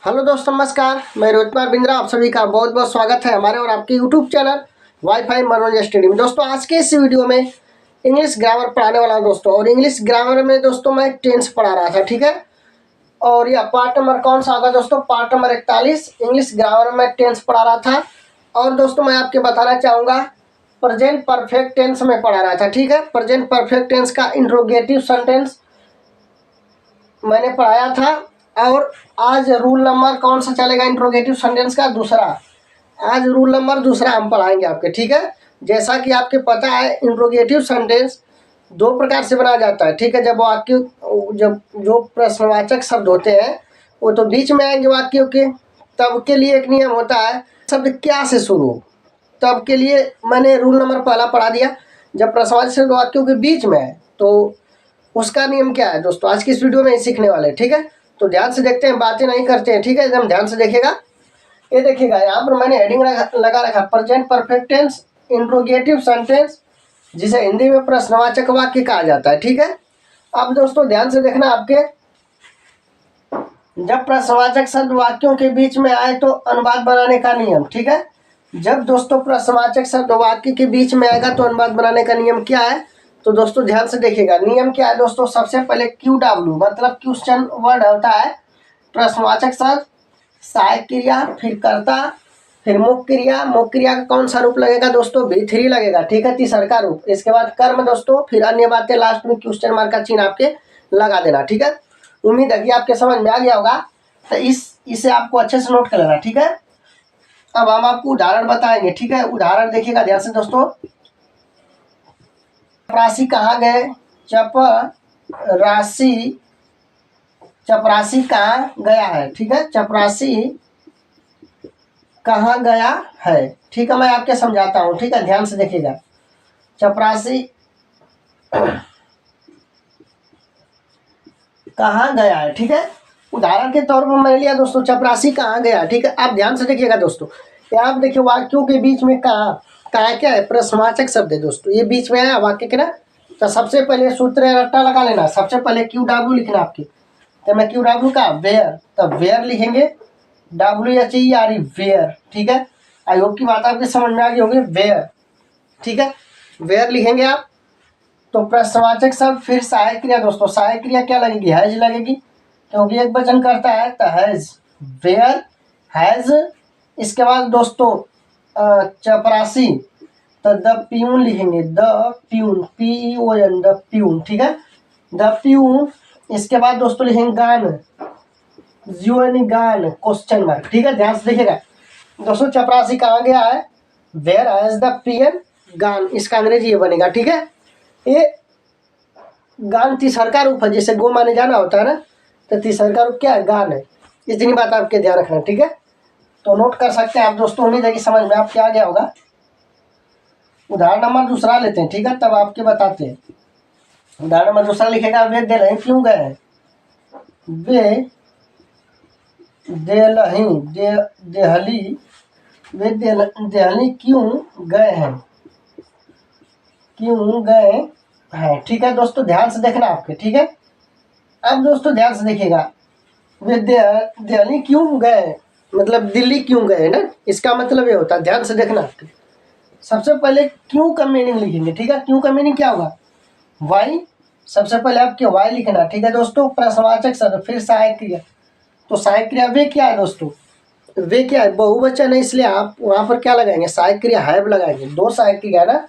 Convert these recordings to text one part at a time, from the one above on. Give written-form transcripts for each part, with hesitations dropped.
Hello दोस्तों, नमस्कार। मैं रोहित कुमार बिंद्रा, आप सभी का बहुत बहुत स्वागत है हमारे और आपके यूट्यूब चैनल वाईफाई मनोरंजन स्टडी में। दोस्तों आज के इस वीडियो में इंग्लिश ग्रामर पढ़ाने वाला हूं दोस्तों। और इंग्लिश ग्रामर में दोस्तों मैं टेंस पढ़ा रहा था, ठीक है। और यह पार्ट नंबर कौन सा होगा दोस्तों? पार्ट नंबर 41 इंग्लिश ग्रामर में टेंस पढ़ा रहा था। और दोस्तों मैं आपके बताना चाहूँगा प्रेजेंट परफेक्ट टेंस में पढ़ा रहा था, ठीक है। प्रेजेंट परफेक्ट टेंस का इंट्रोगेटिव सेंटेंस मैंने पढ़ाया था। और आज रूल नंबर कौन सा चलेगा इंट्रोगेटिव सेंटेंस का? दूसरा। आज रूल नंबर दूसरा हम पढ़ाएंगे आपके, ठीक है। जैसा कि आपके पता है इंट्रोगेटिव सेंटेंस दो प्रकार से बनाया जाता है, ठीक है। जब जो प्रश्नवाचक शब्द होते हैं वो तो बीच में आएंगे वाक्यों के, तब के लिए एक नियम होता है शब्द क्या से शुरू। तब के लिए मैंने रूल नंबर पहला पढ़ा दिया। जब प्रश्नवाचक शब्द वाक्यों के बीच में है तो उसका नियम क्या है दोस्तों, आज की इस वीडियो में ही सीखने वाले, ठीक है। तो ध्यान से देखते हैं, बातें नहीं करते हैं, ठीक है। एकदम ध्यान से देखिएगा। ये देखिएगा यहाँ पर मैंने हेडिंग लगा रखा present perfect tense interrogative sentence, जिसे हिंदी में प्रश्नवाचक वाक्य कहा जाता है, ठीक है। अब दोस्तों ध्यान से देखना, आपके जब प्रश्नवाचक शब्द वाक्यों के बीच में आए तो अनुवाद बनाने का नियम, ठीक है। जब दोस्तों प्रश्नवाचक शब्द वाक्य के बीच में आएगा तो अनुवाद बनाने का नियम क्या है? तो दोस्तों ध्यान से देखिएगा, नियम क्या है दोस्तों। सबसे पहले QW मतलब क्वेश्चन वर्ड होता है, प्रश्नवाचक शब्द, सहायक क्रिया, फिर कर्ता, फिर मुख्य क्रिया। मुख्य क्रिया का कौन सा रूप लगेगा दोस्तों? V3 लगेगा, ठीक है, तीसरा रूप। इसके बाद कर्म दोस्तों, फिर अन्य बातें, लास्ट में क्वेश्चन मार्क का चिन्ह आपके लगा देना, ठीक है। उम्मीद है कि आपके समझ में आ गया होगा। तो इसे आपको अच्छे से नोट कर लेना, ठीक है। अब हम आपको उदाहरण बताएंगे, ठीक है। उदाहरण देखिएगा ध्यान से दोस्तों। चपरासी कहाँ गए? चपरासी कहाँ गया है, ठीक है। चपरासी कहाँ गया है, ठीक है। मैं आपके समझाता हूँ, ठीक है, ध्यान से देखिएगा। चपरासी कहाँ गया है, ठीक है। उदाहरण के तौर पर मैंने लिया दोस्तों चपरासी कहाँ गया, ठीक है। आप ध्यान से देखिएगा दोस्तों। यहाँ आप देखिए वाक्यों के बीच में कहाँ क्या है? प्रश्नवाचक शब्द है दोस्तों, ये बीच में है वाक्य के ना। तो सबसे पहले सूत्र रट्टा लगा लेना। सबसे पहले QW लिखना आपके। तो मैं QW का वेयर, तो वेयर लिखेंगे, WHERE वेयर, ठीक है। आई होप की बात आपके समझ में आ गई होगी। वेयर, ठीक है, वेयर लिखेंगे आप। तो प्रश्नवाचक शब्द, फिर सहायक क्रिया दोस्तों। सहायक क्रिया क्या लगेगी? हैज लगेगी, क्योंकि एक वचन करता है तो हैज, वेयर हैज। इसके बाद दोस्तों चपरासी, तो द प्यून लिखेंगे, the peon, PEON, the peon, ठीक है, द प्यून। इसके बाद दोस्तों लिखेंगे गान, GON, गान, क्वेश्चन मार्क, ठीक है। ध्यान से देखिएगा दोस्तों, चपरासी कहाँ गया है? वेयर हैज द PN गान, इसका अंग्रेजी ये बनेगा, ठीक है। ये गान तीसरा रूप है, जैसे गो माने जाना होता है ना, तो तीसरा रूप क्या है? गान है। इतनी बात आपके ध्यान रखना, ठीक है। तो नोट कर सकते हैं आप दोस्तों। उम्मीद है कि समझ में आपके आ गया होगा। उदाहरण नंबर दूसरा लेते हैं, ठीक है, तब आपके बताते हैं। उदाहरण नंबर दूसरा लिखेगा, वे दिल्ली क्यों गए हैं? वे दिल्ली क्यों गए हैं? ठीक है दोस्तों, ध्यान से देखना आपके, ठीक है। अब दोस्तों ध्यान से देखिएगा, वे दिल्ली क्यों गए मतलब दिल्ली क्यों गए ना, इसका मतलब ये होता है। ध्यान से देखना आपके। सबसे पहले क्यों का मीनिंग लिखेंगे, ठीक है। क्यों का मीनिंग क्या होगा? वाई। सबसे पहले आपके वाई लिखना, ठीक है दोस्तों। प्रश्नवाचक शब्द, फिर सहायक क्रिया। तो सहायक क्रिया वे क्या है दोस्तों? वे क्या है? बहुवचन है, इसलिए आप वहाँ पर क्या लगाएंगे? सहायक क्रिया हैव लगाएंगे। दो सहायक क्रिया है ना,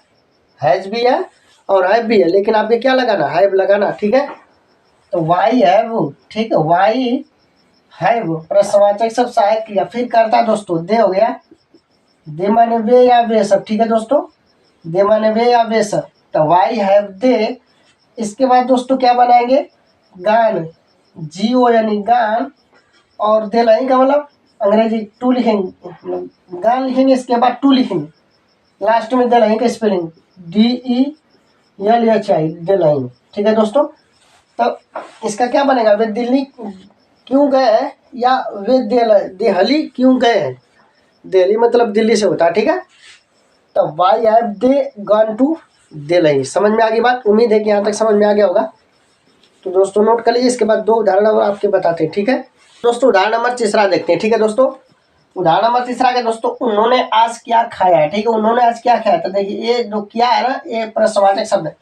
हैज भी है और हैव भी है, लेकिन आपके क्या लगाना? हैव लगाना, ठीक है। तो वाई हैव, ठीक है, वाई हैव प्रश्नवाचक शब्द, सहायक क्रिया, फिर करता दोस्तों दे हो गया, दे माने वे या वे सब, ठीक है दोस्तों, दे माने वे या वे सब। तो वाई हैव दे। इसके बाद दोस्तों क्या बनाएंगे? गान, GO यानी गान, और दे लाइन का मतलब अंग्रेजी टू लिखेंगे, गान लिखेंगे, इसके बाद टू लिखेंगे, लास्ट में दे लाइन का स्पेलिंग DELHI, दे लाइन, ठीक है दोस्तों। तो इसका क्या बनेगा? वे दिल्ली क्यों गए हैं, या वे दिल्ली क्यों गए हैं? दिल्ली मतलब दिल्ली से होता है, ठीक है। तो why have they gone to Delhi. समझ में आ गई बात? उम्मीद है कि यहाँ तक समझ में आ गया होगा। तो दोस्तों नोट कर लीजिए। इसके बाद दो उदाहरण और आपके बताते हैं, ठीक है। दोस्तों उदाहरण नंबर तीसरा देखते हैं, ठीक है दोस्तों। उदाहरण नंबर तीसरा क्या दोस्तों, उन्होंने आज क्या खाया है, ठीक है। उन्होंने आज क्या खाया, तो देखिए ये जो क्या है ना, ये प्रश्नवाचक शब्द है।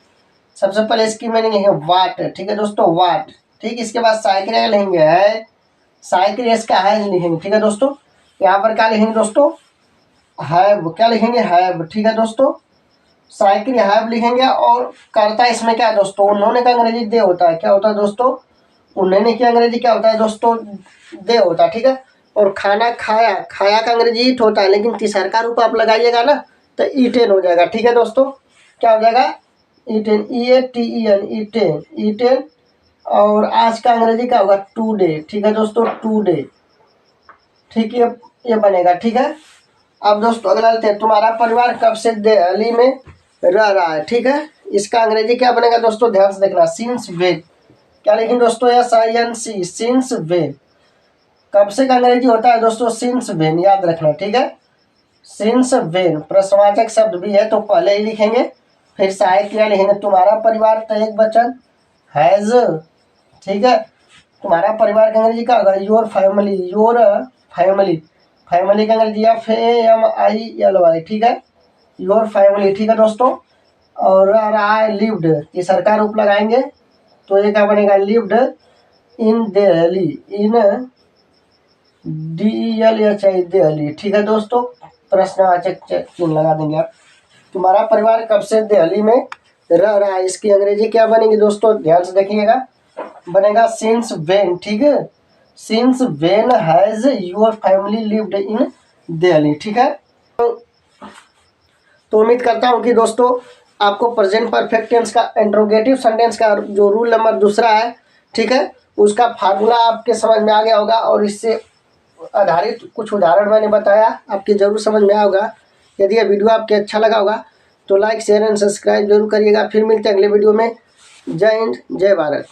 सबसे पहले इसकी मीनिंग है वाट, ठीक है दोस्तों, वाट। ठीक, इसके बाद साइकिल लिखेंगे है, साइकिल इसका है लिखेंगे, ठीक है दोस्तों। यहाँ पर क्या लिखेंगे दोस्तों, हैव, क्या लिखेंगे हैव, ठीक है दोस्तों। साइकिल हैव लिखेंगे और करता इसमें क्या है दोस्तों, उन्होंने का अंग्रेजी दे होता है, क्या होता है दोस्तों, उन्होंने की अंग्रेजी क्या होता है दोस्तों, दे होता है, ठीक है। और खाना खाया, खाया का अंग्रेजी ईट होता है, लेकिन तीसरा रूप आप लगाइएगा ना तो ईटेन हो जाएगा, ठीक है दोस्तों। क्या हो जाएगा, ईटेन, EATEN, ईटेन, ईटेन। और आज का अंग्रेजी क्या होगा, टुडे, ठीक है दोस्तों, टुडे। ठीक, ये बनेगा, ठीक है। अब दोस्तों अगला लेते हैं, तुम्हारा परिवार कब से दिल्ली में रह रहा है, ठीक है। इसका अंग्रेजी क्या बनेगा दोस्तों, ध्यान से देखना, सिंस व्हेन, क्या लिखेंगे दोस्तों, SINC, सिंस व्हेन। कब से का अंग्रेजी होता है दोस्तों, सिंस व्हेन, याद रखना, ठीक है। सिंस व्हेन प्रश्नवाचक शब्द भी है तो पहले ही लिखेंगे, फिर सहायक क्रिया लिखेंगे। तुम्हारा परिवार तो एक वचन हैज, ठीक है। तुम्हारा परिवार का अंग्रेजी क्या होगा, your family, your family, family का अंग्रेजी FAMILY, ठीक है, योर फैमिली, ठीक है दोस्तों। और आई लिव्ड, ये सरकार रूप लगाएंगे तो ये क्या बनेगा, lived in Delhi, in DELHI, Delhi, ठीक है दोस्तों। प्रश्नवाचक चिन्ह लगा देंगे आप। तुम्हारा परिवार कब से दिल्ली में रह रहा है, इसकी अंग्रेजी क्या बनेगी दोस्तों, ध्यान से देखिएगा, बनेगा सिंस व्हेन, ठीक है, since when has your family lived in Delhi, ठीक है। तो उम्मीद करता हूँ कि दोस्तों आपको प्रेजेंट परफेक्ट टेंस का इंट्रोगेटिव सेंटेंस का जो रूल नंबर दूसरा है, ठीक है, उसका फार्मूला आपके समझ में आ गया होगा। और इससे आधारित कुछ उदाहरण मैंने बताया, आपके जरूर समझ में आया होगा। यदि यह वीडियो आपके अच्छा लगा होगा तो लाइक शेयर एंड सब्सक्राइब जरूर करिएगा। फिर मिलते हैं अगले वीडियो में। जय हिंद, जय भारत।